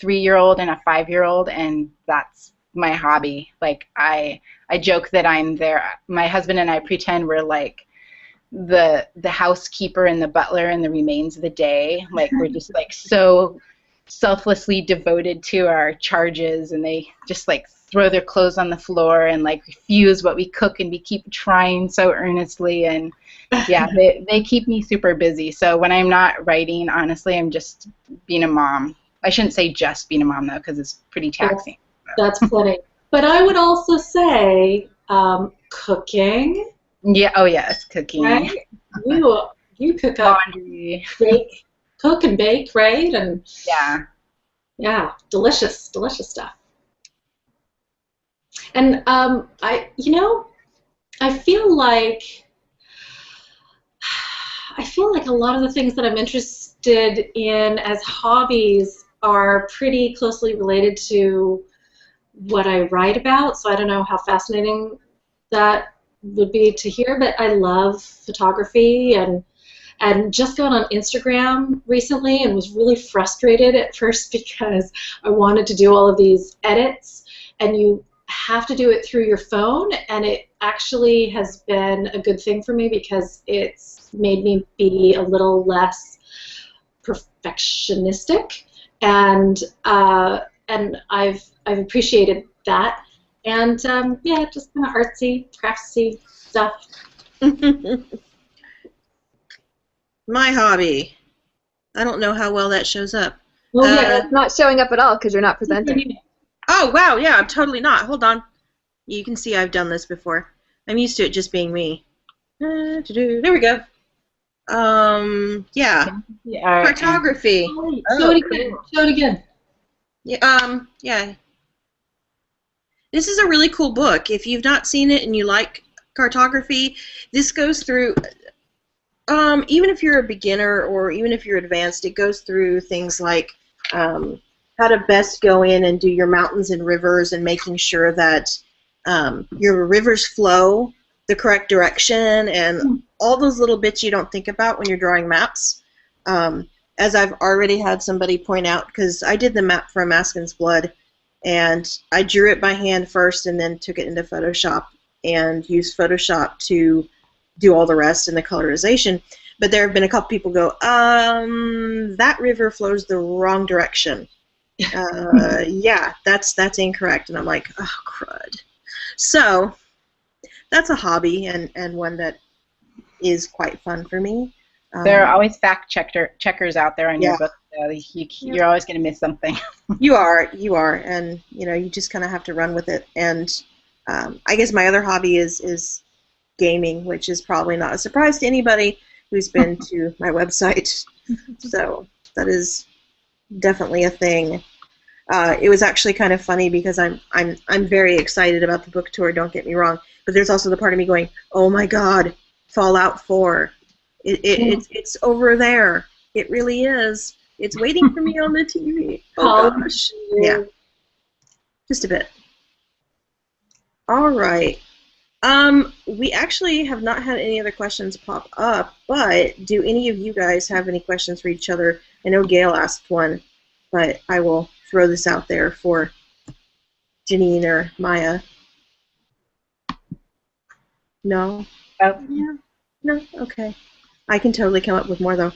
3-year-old and a 5-year-old, and that's my hobby. Like I joke that I'm there. My husband and I pretend we're like the housekeeper and the butler and the remains of the day. Like we're just like so selflessly devoted to our charges, and they just like throw their clothes on the floor and like refuse what we cook, and we keep trying so earnestly. And yeah, they keep me super busy. So when I'm not writing, honestly, I'm just being a mom. I shouldn't say just being a mom though, because it's pretty taxing. That's plenty. But I would also say cooking. Yeah. Oh yes, cooking. Right? You cook up, Laundry. bake, cook and bake, right? And Yeah. yeah, delicious stuff. And I feel like a lot of the things that I'm interested in as hobbies are pretty closely related to what I write about. So I don't know how fascinating that would be to hear, but I love photography and just got on Instagram recently and was really frustrated at first because I wanted to do all of these edits, and you have to do it through your phone, and it actually has been a good thing for me because it's made me be a little less perfectionistic, and I've appreciated that, and yeah, just kind of artsy, craftsy stuff. My hobby. I don't know how well that shows up. Well, yeah, It's not showing up at all because you're not presenting. Oh, wow, yeah, I'm totally not. Hold on. You can see I've done this before. I'm used to it just being me. There we go. Yeah. Cartography. Show it again. Show it again. Yeah. This is a really cool book. If you've not seen it and you like cartography, this goes through, even if you're a beginner or even if you're advanced, it goes through things like how to best go in and do your mountains and rivers, and making sure that your rivers flow the correct direction, and all those little bits you don't think about when you're drawing maps. As I've already had somebody point out, because I did the map for A Maskin's Blood, and I drew it by hand first and then took it into Photoshop and used Photoshop to do all the rest and the colorization. But there have been a couple people go, that river flows the wrong direction. Yeah, that's incorrect. And I'm like, oh, crud. So that's a hobby and one that is quite fun for me. There are always fact checkers out there on your book. You're always going to miss something. You are, and you just kind of have to run with it. And I guess my other hobby is gaming, which is probably not a surprise to anybody who's been to my website. So that is definitely a thing. It was actually kind of funny because I'm very excited about the book tour. Don't get me wrong, but there's also the part of me going, oh my God, Fallout 4. It's over there. It really is. It's waiting for me on the TV. Oh gosh. Yeah. Just a bit. All right. We actually have not had any other questions pop up, but do any of you guys have any questions for each other? I know Gail asked one, but I will throw this out there for Janine or Maya. No? Oh. Yeah. No? Okay. I can totally come up with more, though.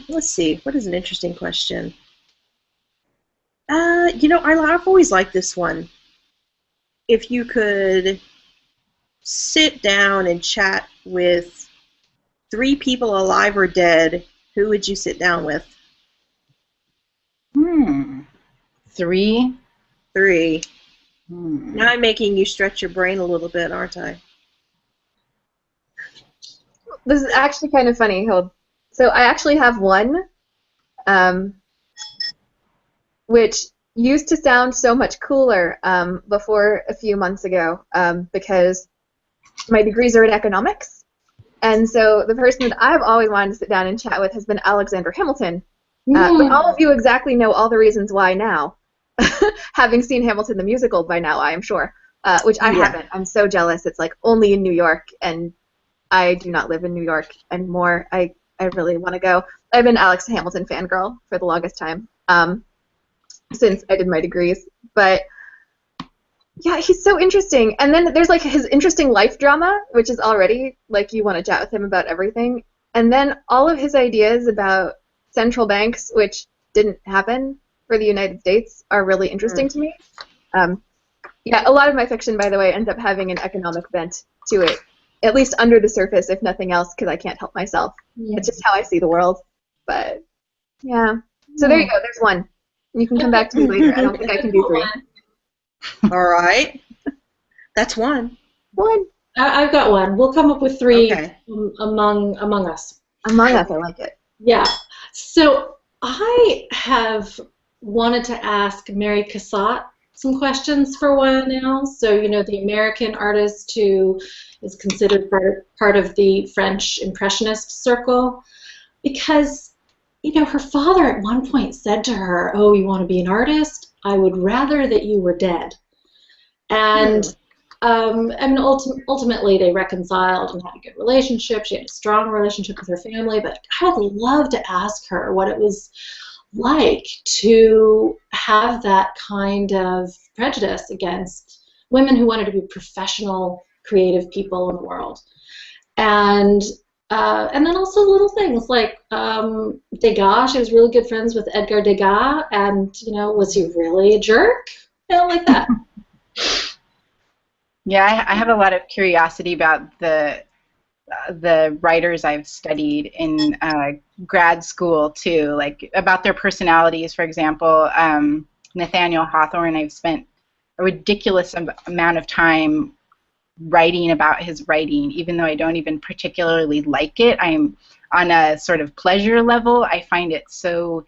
Let's see. What is an interesting question? I've always liked this one. If you could sit down and chat with 3 people alive or dead, who would you sit down with? 3? 3. Now I'm making you stretch your brain a little bit, aren't I? This is actually kind of funny. So I actually have one, which used to sound so much cooler before a few months ago because my degrees are in economics. And so the person that I've always wanted to sit down and chat with has been Alexander Hamilton. But all of you exactly know all the reasons why now, having seen Hamilton the musical by now, I am sure, which I haven't. I'm so jealous. It's like only in New York, and I do not live in New York anymore. I really want to go. I've been Alex Hamilton fangirl for the longest time since I did my degrees. But yeah, he's so interesting. And then there's like his interesting life drama, which is already like you want to chat with him about everything. And then all of his ideas about central banks, which didn't happen, for the United States are really interesting to me. Yeah, a lot of my fiction, by the way, ends up having an economic bent to it, at least under the surface, if nothing else, because I can't help myself. It's just how I see the world. But, yeah. So there you go. There's one. You can come back to me later. I don't think I can do 3. All right. That's one. One. I've got one. We'll come up with 3 Okay. among us. Among Us, I like it. Yeah. So I have wanted to ask Mary Cassatt some questions for a while now. So, you know, the American artist who is considered part of the French Impressionist circle, because, you know, her father at one point said to her, "Oh, you want to be an artist? I would rather that you were dead." And ultimately they reconciled and had a good relationship. She had a strong relationship with her family, but I would love to ask her what it was like to have that kind of prejudice against women who wanted to be professional, creative people in the world. And then also little things like Degas. She was really good friends with Edgar Degas, and, you know, was he really a jerk? You know, like that. Yeah, I have a lot of curiosity about the writers I've studied in grad school too, like about their personalities. For example, Nathaniel Hawthorne, I've spent a ridiculous amount of time writing about his writing, even though I don't even particularly like it. I'm on a sort of pleasure level. I find it so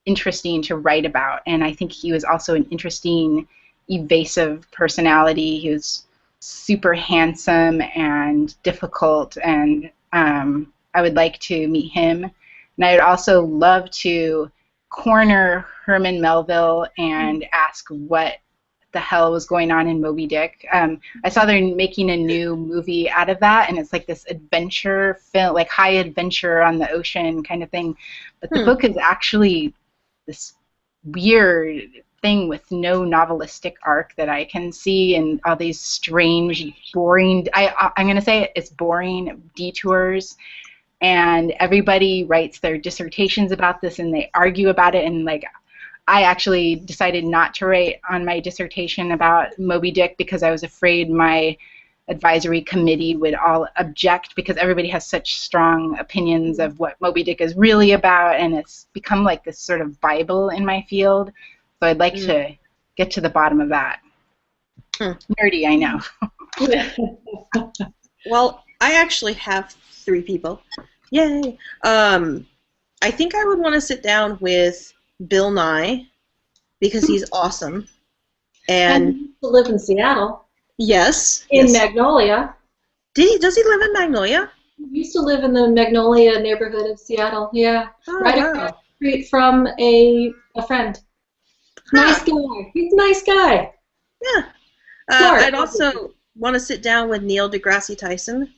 interesting to write about, and I think he was also an interesting, evasive personality. He was super handsome and difficult, and I would like to meet him. And I would also love to corner Herman Melville and ask what the hell was going on in Moby Dick. I saw they're making a new movie out of that, and it's like this adventure film, like high adventure on the ocean kind of thing. But the book is actually this weird thing with no novelistic arc that I can see, and all these strange, boring, I'm going to say it, it's boring detours, and everybody writes their dissertations about this and they argue about it, and like I actually decided not to write on my dissertation about Moby Dick because I was afraid my advisory committee would all object, because everybody has such strong opinions of what Moby Dick is really about, and it's become like this sort of Bible in my field. So I'd like to get to the bottom of that. Nerdy, I know. Well, I actually have 3 people. Yay! I think I would want to sit down with Bill Nye because he's awesome. And he used to live in Seattle. Yes. In Magnolia. Does he live in Magnolia? He used to live in the Magnolia neighborhood of Seattle. Yeah. Oh, right across the street from a friend. Nice guy. He's a nice guy. Yeah. I'd also want to sit down with Neil deGrasse Tyson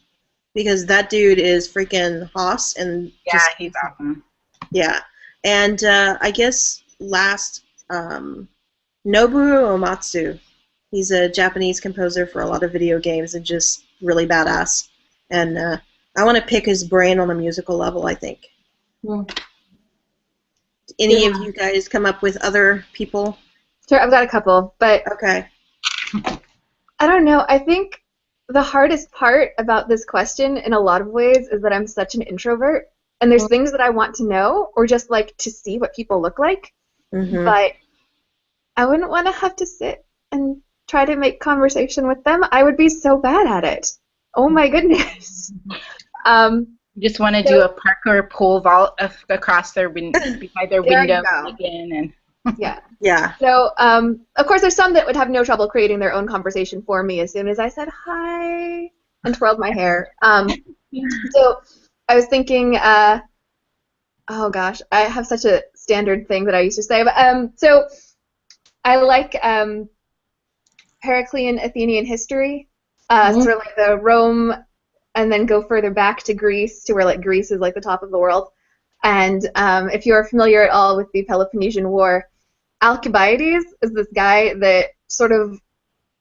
because that dude is freaking hoss and he's awesome. Yeah. And I guess last, Nobuo Uematsu. He's a Japanese composer for a lot of video games and just really badass. And I want to pick his brain on a musical level, I think. Any of you guys come up with other people? Sure, I've got a couple, but okay. I don't know. I think the hardest part about this question in a lot of ways is that I'm such an introvert, and there's things that I want to know or just like to see what people look like, but I wouldn't want to have to sit and try to make conversation with them. I would be so bad at it. Oh my goodness. You just want to do a parkour pole vault across their behind their window again, and yeah. So of course there's some that would have no trouble creating their own conversation for me as soon as I said hi and twirled my hair. So I was thinking, oh gosh, I have such a standard thing that I used to say, but so I like Heraclean Athenian history, sort of like the Rome, and then go further back to Greece, to where like Greece is like the top of the world. And if you're familiar at all with the Peloponnesian War, Alcibiades is this guy that sort of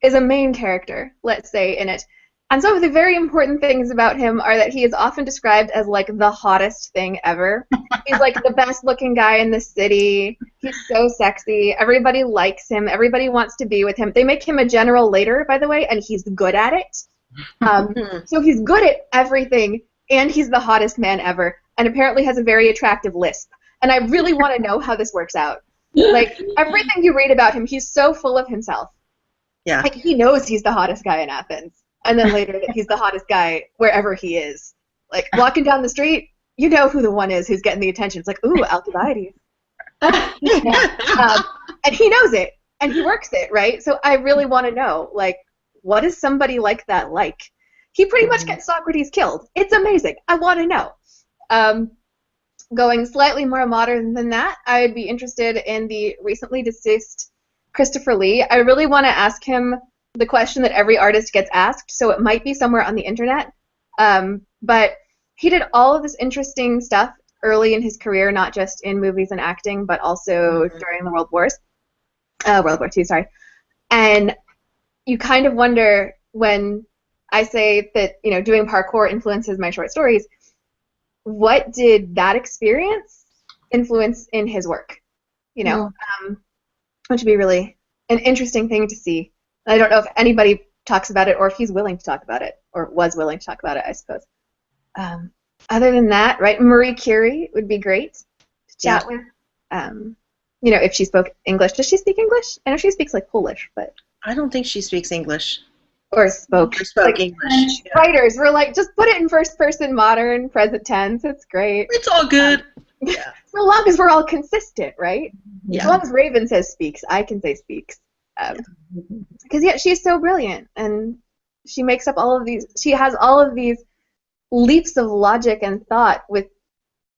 is a main character, let's say, in it. And some of the very important things about him are that he is often described as like the hottest thing ever. He's like the best looking guy in the city. He's so sexy. Everybody likes him. Everybody wants to be with him. They make him a general later, by the way, and he's good at it. So he's good at everything, and he's the hottest man ever, and apparently has a very attractive lisp. And I really want to know how this works out. Like, everything you read about him, he's so full of himself. Yeah. Like, he knows he's the hottest guy in Athens. And then later that he's the hottest guy wherever he is. Like, walking down the street, you know who the one is who's getting the attention. It's like, ooh, Alcibiades. And he knows it, and he works it, right? So I really want to know, like, what is somebody like that like? He pretty much gets Socrates killed. It's amazing. I want to know. Going slightly more modern than that, I would be interested in the recently deceased Christopher Lee. I really want to ask him the question that every artist gets asked, so it might be somewhere on the internet. But he did all of this interesting stuff early in his career, not just in movies and acting, but also during the World War II, sorry. And you kind of wonder when I say that, you know, doing parkour influences my short stories, what did that experience influence in his work? You know, which would be really an interesting thing to see. I don't know if anybody talks about it or if he's willing to talk about it or was willing to talk about it, I suppose. Other than that, right, Marie Curie would be great to chat with. You know, if she spoke English. Does she speak English? I know she speaks like Polish, but I don't think she speaks English. Or spoke like, English. Yeah. Writers were like, just put it in first person modern, present tense. It's great. It's all good. Yeah. So long as we're all consistent, right? Yeah. As long as Raven says speaks, I can say speaks. Because yeah, she's so brilliant, and she makes up all of these. She has all of these leaps of logic and thought with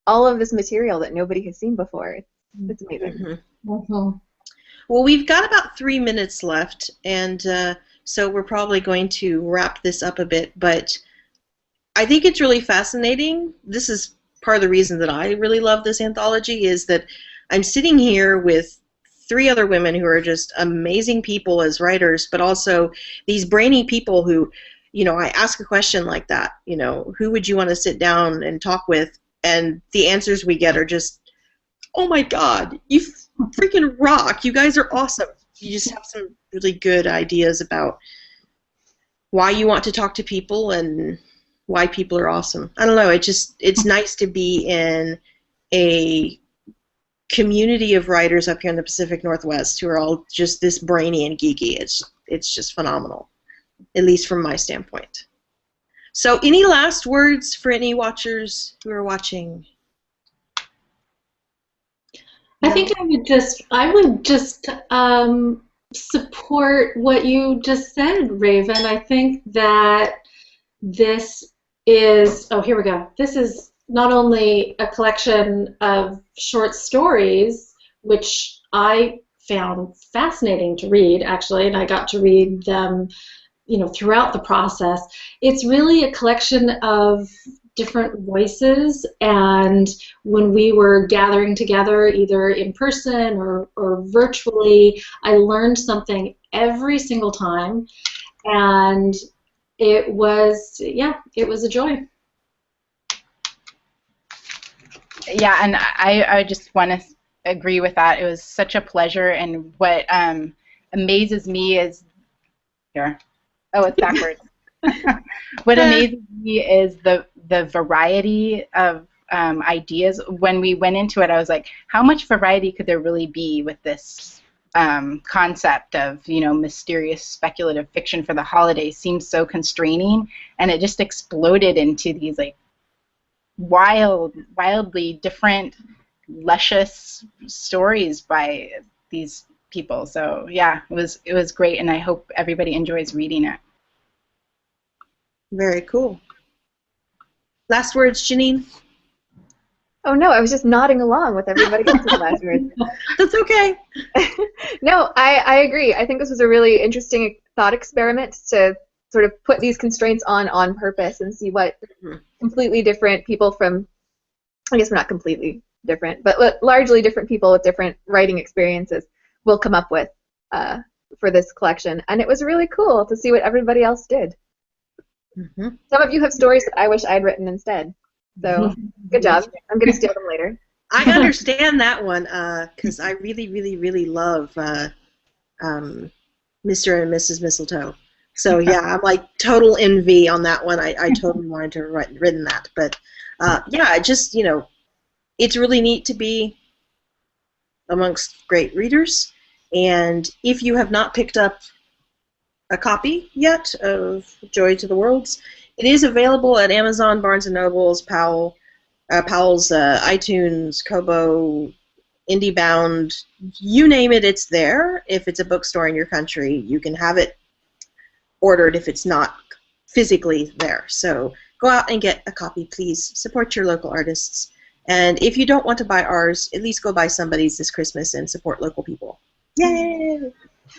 all of this material that nobody has seen before. It's amazing. Well, we've got about 3 minutes left, and so we're probably going to wrap this up a bit. But I think it's really fascinating. This is part of the reason that I really love this anthology, is that I'm sitting here with 3 other women who are just amazing people as writers, but also these brainy people who, you know, I ask a question like that, you know, who would you want to sit down and talk with? And the answers we get are just, oh my God, you freaking rock. You guys are awesome. You just have some really good ideas about why you want to talk to people and why people are awesome. I don't know, it's nice to be in a community of writers up here in the Pacific Northwest who are all just this brainy and geeky. It's just phenomenal, at least from my standpoint. So any last words for any watchers who are watching? I think I would just support what you just said, Raven. I think that this is, oh, here we go. This is not only a collection of short stories, which I found fascinating to read, actually, and I got to read them, you know, throughout the process. It's really a collection of different voices, and when we were gathering together, either in person or virtually, I learned something every single time, and it was, yeah, it was a joy. Yeah, and I just want to agree with that. It was such a pleasure, and what amazes me is, here, oh, it's backwards. What amazes me is the variety of ideas. When we went into it, I was like, how much variety could there really be with this concept of, you know, mysterious speculative fiction for the holidays? Seems so constraining, and it just exploded into these like wildly different, luscious stories by these people. So yeah, it was great, and I hope everybody enjoys reading it. Very cool. Last words, Janine? Oh no, I was just nodding along with everybody else's last words. That's okay. No, I agree. I think this was a really interesting thought experiment to sort of put these constraints on purpose and see what completely different people from, I guess we're not completely different, but largely different people with different writing experiences will come up with for this collection. And it was really cool to see what everybody else did. Mm-hmm. Some of you have stories that I wish I'd written instead. So good job. I'm going to steal them later. I understand that one because I really, really, really love Mr. and Mrs. Mistletoe. So yeah, I'm like total envy on that one. I totally wanted to written that, but yeah, just it's really neat to be amongst great readers. And if you have not picked up a copy yet of Joy to the Worlds, it is available at Amazon, Barnes & Noble's, Powell's, iTunes, Kobo, IndieBound, you name it, it's there. If it's a bookstore in your country, you can have it ordered if it's not physically there. So go out and get a copy, please. Support your local artists. And if you don't want to buy ours, at least go buy somebody's this Christmas and support local people. Yay!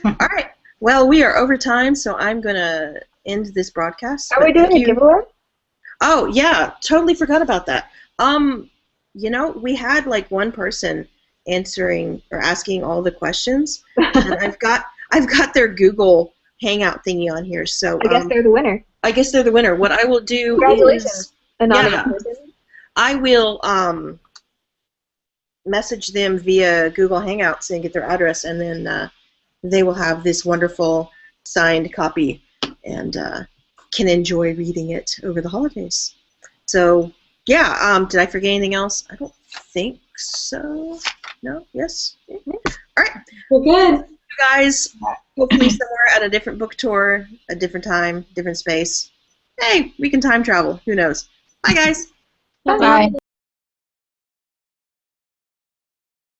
All right. Well, we are over time, so I'm going to end this broadcast. Are we doing a giveaway? Oh, yeah. Totally forgot about that. We had like one person answering or asking all the questions, and I've got their Google Hangout thingy on here. So I guess they're the winner. I guess they're the winner. What I will do Congratulations, anonymous yeah, person. I will message them via Google Hangouts and get their address, and then they will have this wonderful signed copy and can enjoy reading it over the holidays. So, yeah, did I forget anything else? I don't think so. No? Yes? Mm-hmm. All right. We're good. You guys, hopefully somewhere at a different book tour, a different time, different space. Hey, we can time travel. Who knows? Bye, guys. Bye.